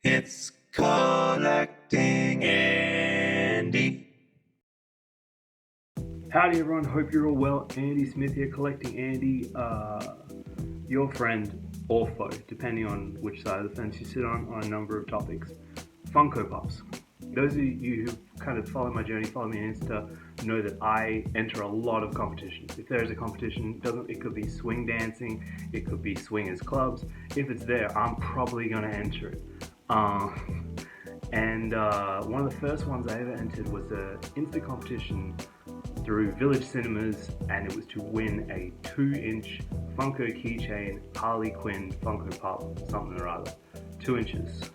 It's collecting Andy. Howdy everyone, hope you're all well. Andy Smith here, collecting Andy, your friend or foe, depending on which side of the fence you sit on a number of topics. Funko Pops. Those of you who kind of follow my journey, follow me on Insta, know that I enter a lot of competitions. If there's a competition, it could be swing dancing, it could be swingers clubs. If it's there, I'm probably going to enter it. One of the first ones I ever entered was an Insta competition through Village Cinemas, and it was to win a 2-inch Funko keychain Harley Quinn Funko Pop, something or other, 2 inches.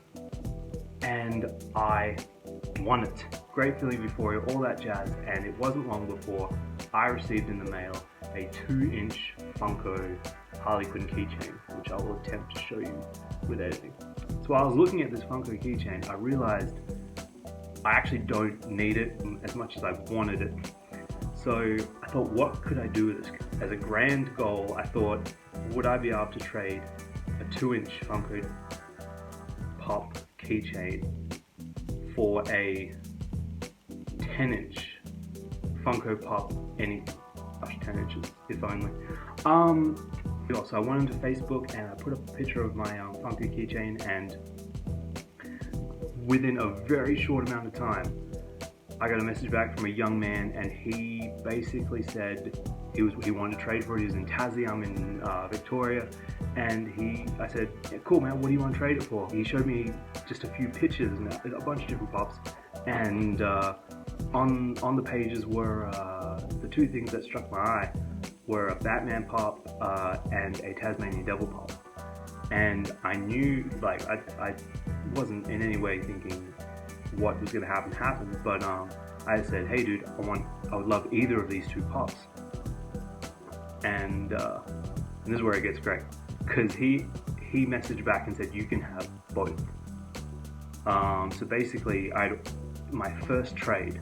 And I won it. Great feeling before all that jazz, and it wasn't long before I received in the mail a 2-inch Funko Harley Quinn keychain, which I will attempt to show you with editing. So while I was looking at this Funko keychain, I realized I actually don't need it as much as I wanted it. So I thought, what could I do with this? As a grand goal, I thought, would I be able to trade a 2-inch Funko Pop keychain for a 10-inch Funko Pop anything? Gosh, 10 inches, if only. So I went onto Facebook and I put up a picture of my Funko keychain, and within a very short amount of time, I got a message back from a young man, and he basically said he wanted to trade for it. He was in Tassie, I'm in Victoria, and I said, yeah, cool man, what do you want to trade it for? He showed me just a few pictures and a bunch of different pops, and on the pages were the two things that struck my eye were a Batman pop and a Tasmanian Devil pop. And I knew, like, I wasn't in any way thinking what was going to happen, but I said, hey dude, I would love either of these two pops. And this is where it gets great, because he messaged back and said, you can have both. So basically, my first trade,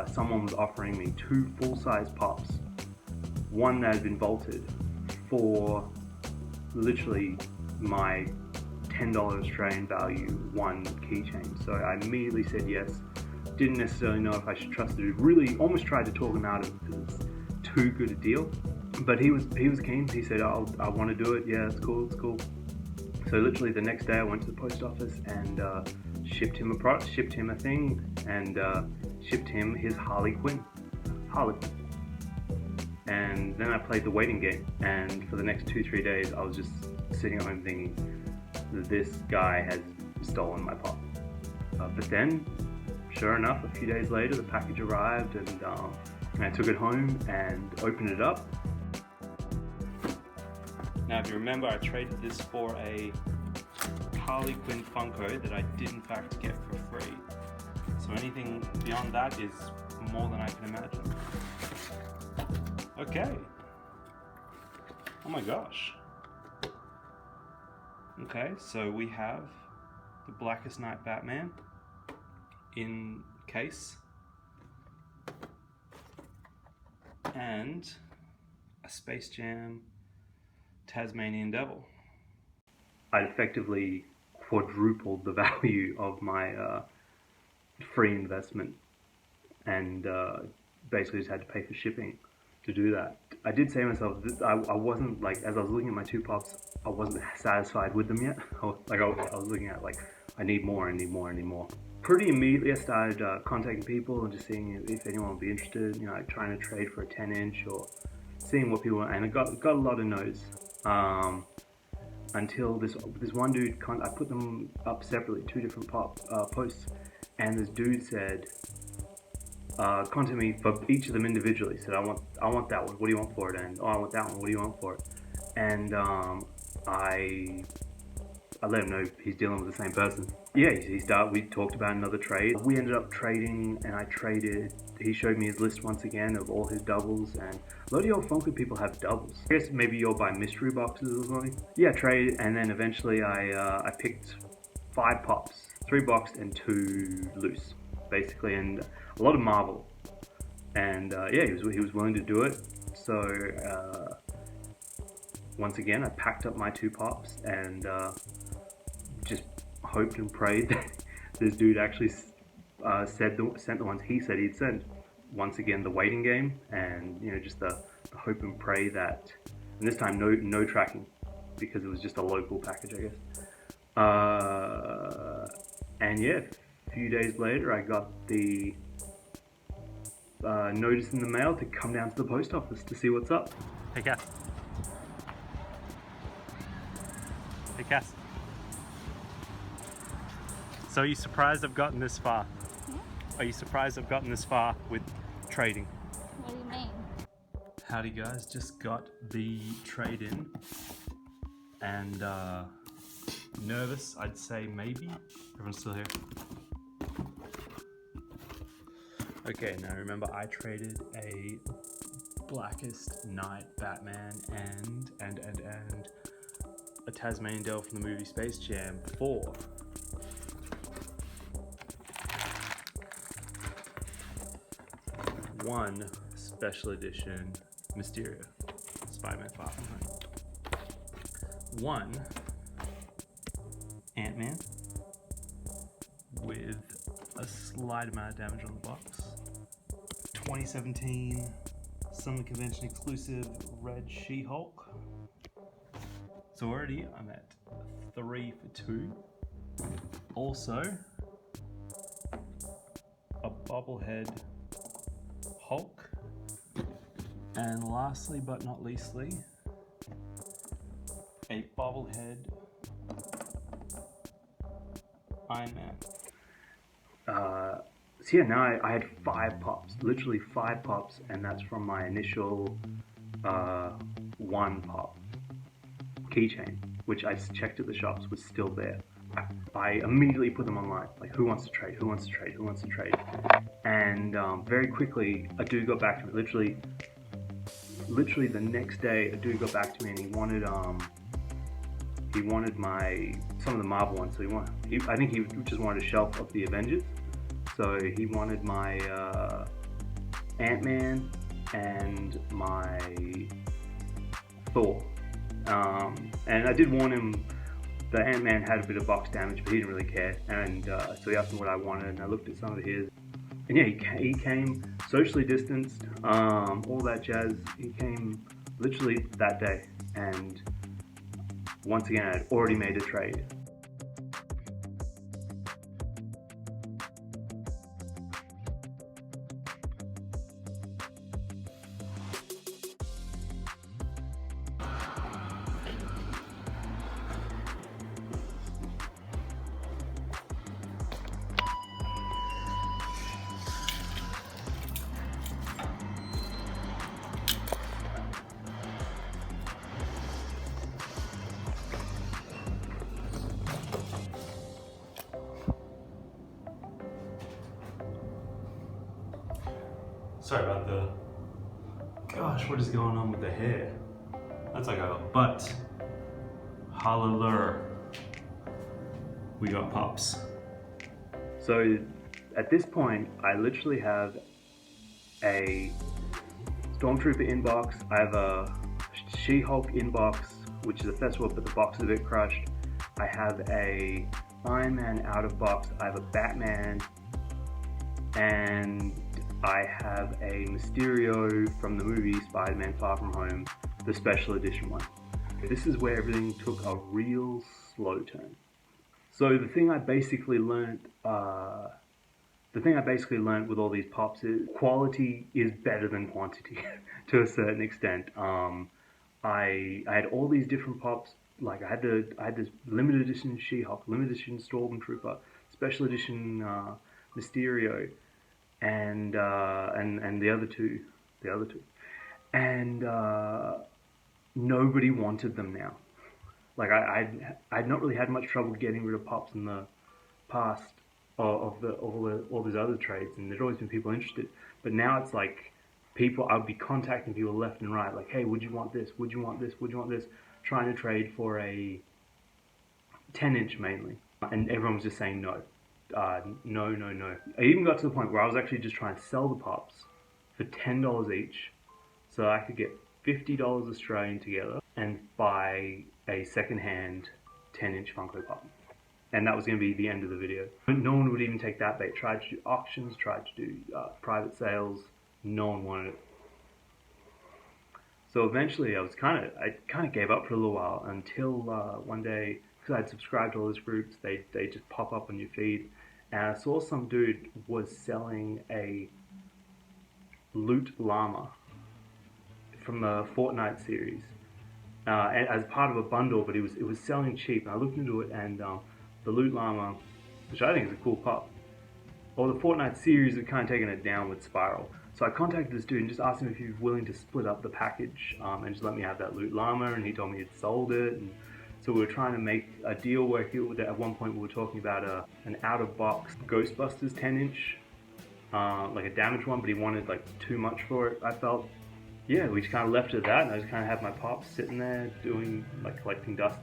someone was offering me 2 full-size pops, one that had been vaulted for literally my $10 Australian value, one keychain. So I immediately said yes. Didn't necessarily know if I should trust the dude. Really almost tried to talk him out of it because it's too good a deal. But he was keen. He said, I want to do it. Yeah, it's cool. So literally the next day I went to the post office and shipped him a thing, and shipped him his Harley Quinn. And then I played the waiting game, and for the next 2-3 days I was just sitting at home thinking, this guy has stolen my pop. But then, sure enough, a few days later the package arrived, and I took it home and opened it up. Now if you remember, I traded this for a Harley Quinn Funko that I did in fact get for free. So anything beyond that is more than I can imagine. Okay. Oh my gosh. Okay, so we have the Blackest Night Batman in case, and a Space Jam Tasmanian Devil. I effectively quadrupled the value of my free investment, and basically just had to pay for shipping to do that. I did say to myself, I wasn't, like, as I was looking at my 2 pops, I wasn't satisfied with them yet. I was looking at, like, I need more. Pretty immediately I started contacting people and just seeing if anyone would be interested, like trying to trade for a 10-inch or seeing what people, and I got a lot of no's. Until this one dude, I put them up separately, 2 different posts, and this dude said, contact me for each of them individually. He said, I want that one, what do you want for it? And I want that one, what do you want for it? And I let him know he's dealing with the same person. Yeah, we talked about another trade. We ended up trading, and he showed me his list once again of all his doubles, and a lot of your Funko people have doubles. I guess maybe you'll buy mystery boxes or something. Yeah, trade, and then eventually I picked 5 pops, 3 boxed and 2 loose, basically, and a lot of Marvel. And yeah, he was willing to do it. So once again, I packed up my 2 pops and just hoped and prayed that this dude actually sent the ones he said he'd send. Once again, the waiting game, and just the hope and pray that, and this time no tracking, because it was just a local package, I guess. And yeah, a few days later, I got the notice in the mail to come down to the post office to see what's up. Hey Cass. Hey Cass. So are you surprised I've gotten this far? Are you surprised I've gotten this far with trading? What do you mean? Howdy guys, just got the trade in and nervous, I'd say maybe. Everyone's still here. Okay, now remember I traded a Blackest Night Batman and a Tasmanian Devil from the movie Space Jam for one special edition Mysterio, Spider-Man Far From Home. One Ant-Man with a slight amount of damage on the box. 2017 Summer Convention exclusive Red She-Hulk. So already I'm at 3 for 2. Also, a bobblehead Hulk. And lastly but not leastly, a bobblehead Iron Man. So yeah, now I had 5 pops, literally 5 pops, and that's from my initial 1 pop keychain, which I checked at the shops was still there. I immediately put them online, like who wants to trade, who wants to trade, who wants to trade, and very quickly a dude got back to me. Literally the next day, a dude got back to me and he wanted some of the Marvel ones. So I think he just wanted a shelf of the Avengers. So he wanted my Ant-Man and my Thor. And I did warn him the Ant-Man had a bit of box damage, but he didn't really care. And so he asked me what I wanted, and I looked at some of his. And yeah, he came socially distanced, all that jazz. He came literally that day. And once again, I had already made a trade. Sorry about the... Gosh, what is going on with the hair? That's like a... But... Hallelujah. We got pops. So at this point, I literally have a Stormtrooper inbox. I have a She-Hulk inbox, which is a festival, but the box is a bit crushed. I have a Iron Man out of box. I have a Batman, and I have a Mysterio from the movie Spider-Man Far From Home, the special edition one. This is where everything took a real slow turn. So the thing I basically learned with all these pops is quality is better than quantity to a certain extent. I had all these different pops. Like I had this limited edition She-Hulk, limited edition Stormtrooper, special edition Mysterio, and the other two, and nobody wanted them now. Like I'd not really had much trouble getting rid of pops in the past of all these other trades, and there'd always been people interested. But now it's like I'd be contacting people left and right, like, hey, would you want this? Would you want this? Would you want this? Trying to trade for a 10-inch mainly, and everyone was just saying no. No. I even got to the point where I was actually just trying to sell the pops for $10 each, so I could get $50 Australian together and buy a second-hand 10-inch Funko Pop. and that was going to be the end of the video. No one would even take that bait. Tried to do auctions, tried to do private sales. No one wanted it. So eventually, I kind of gave up for a little while until one day, because I'd subscribed to all those groups, they just pop up on your feed, and I saw some dude was selling a loot llama from the Fortnite series as part of a bundle, but it was selling cheap. And I looked into it, and the loot llama, which I think is a cool pop, well, the Fortnite series had kind of taken a downward spiral. So I contacted this dude and just asked him if he was willing to split up the package and just let me have that loot llama, and he told me he'd sold it. And so we were trying to make a deal work. At one point we were talking about an out-of-box Ghostbusters 10-inch, like a damaged one, but he wanted like too much for it, I felt. Yeah, we just kind of left it at that, and I just kind of had my pops sitting there doing, like, collecting dust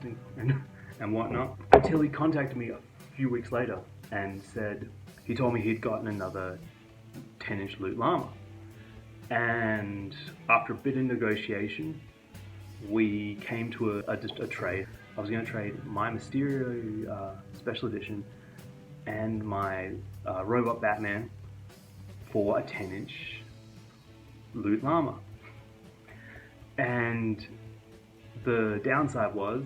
and whatnot, until he contacted me a few weeks later and said, he told me he'd gotten another 10-inch loot llama. And after a bit of negotiation, we came to a trade. I was going to trade my Mysterio Special Edition and my Robot Batman for a 10-inch loot llama. And the downside was,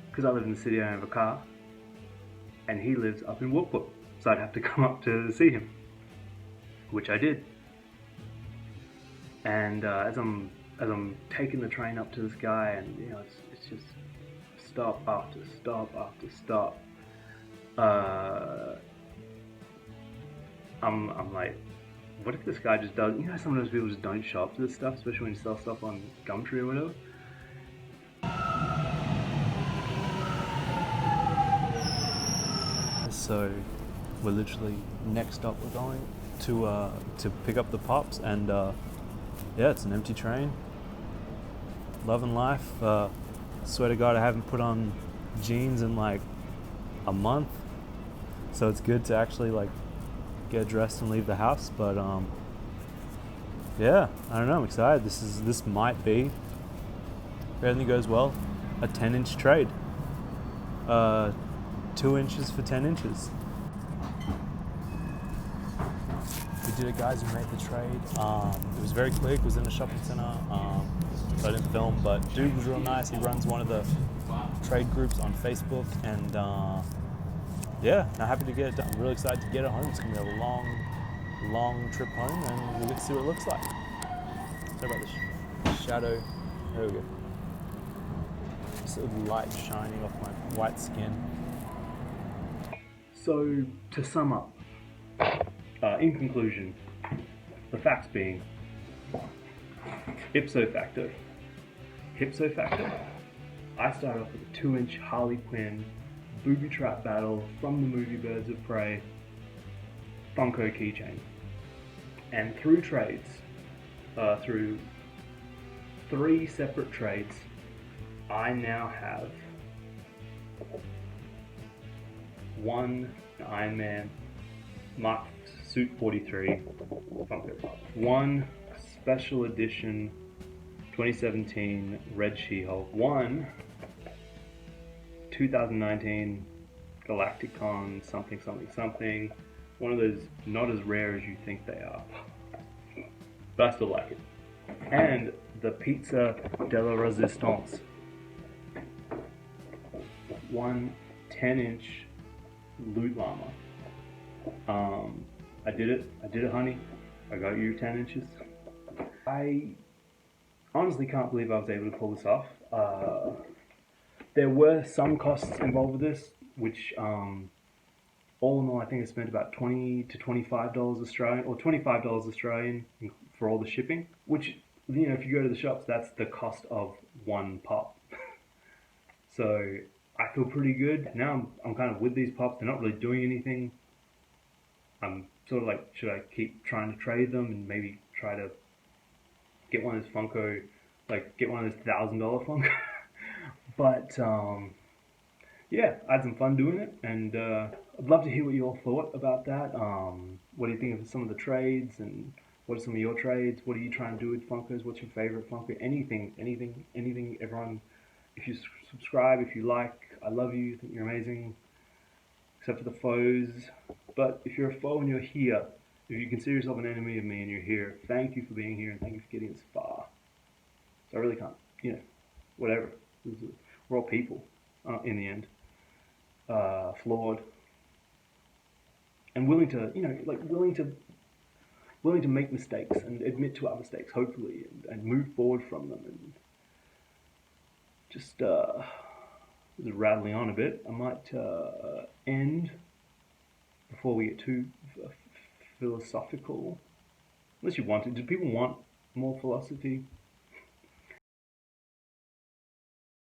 because I live in the city, I don't have a car, and he lives up in Whoop Whoop, so I'd have to come up to see him, which I did. And as I'm taking the train up to this guy, and you know, it's just stop after stop after stop. I'm like, what if this guy just does? You know, sometimes people just don't show up to this stuff, especially when you sell stuff on Gumtree or whatever. So we're literally next stop. We're going to pick up the pops, and yeah, it's an empty train. Loving life. Swear to God, I haven't put on jeans in like a month, so it's good to actually like get dressed and leave the house. But yeah, I don't know. I'm excited. This might be, if everything goes well, a 10-inch trade. 2 inches for 10 inches. We did it, guys. We made the trade. It was very quick. It was in a shopping center. So I didn't film, but dude was real nice. He runs one of the trade groups on Facebook, and yeah, I'm happy to get it done. I'm really excited to get it home. It's gonna be a long trip home, and we'll get to see what it looks like. Sorry about the shadow. There we go. Sort of light shining off my white skin. So, to sum up, in conclusion, the facts being, ipso facto, I started off with a 2-inch Harley Quinn booby trap battle from the movie Birds of Prey Funko keychain. And through trades, through 3 separate trades, I now have one Iron Man Mark Suit 43 Funko Pop, one special edition 2017 Red She-Hulk, one 2019 Galacticon something, one of those not as rare as you think they are, but I still like it, and the Pizza de la Resistance, one 10-inch loot llama. I did it, honey. I got you 10 inches. I honestly can't believe I was able to pull this off. There were some costs involved with this, which all in all, I think I spent about $20 to $25 Australian, or $25 Australian for all the shipping, which, you know, if you go to the shops, that's the cost of one pop. So I feel pretty good. Now I'm kind of with these pops. They're not really doing anything. I'm sort of like, should I keep trying to trade them and maybe try to get one of those Funko, like get one of those $1,000 Funko? But yeah, I had some fun doing it, and I'd love to hear what you all thought about that. What do you think of some of the trades, and what are some of your trades? What are you trying to do with Funkos? What's your favorite Funko? Anything, everyone. If you subscribe, if you like, I love you, I think you're amazing, except for the foes. But if you're a foe and you're here, if you consider yourself an enemy of me and you're here, thank you for being here and thank you for getting this far. So I really can't, whatever. We're all people in the end, flawed, and willing to, willing to make mistakes and admit to our mistakes, hopefully, and move forward from them. And just rattling on a bit, I might end before we get too philosophical. Unless you want it. Do people want more philosophy?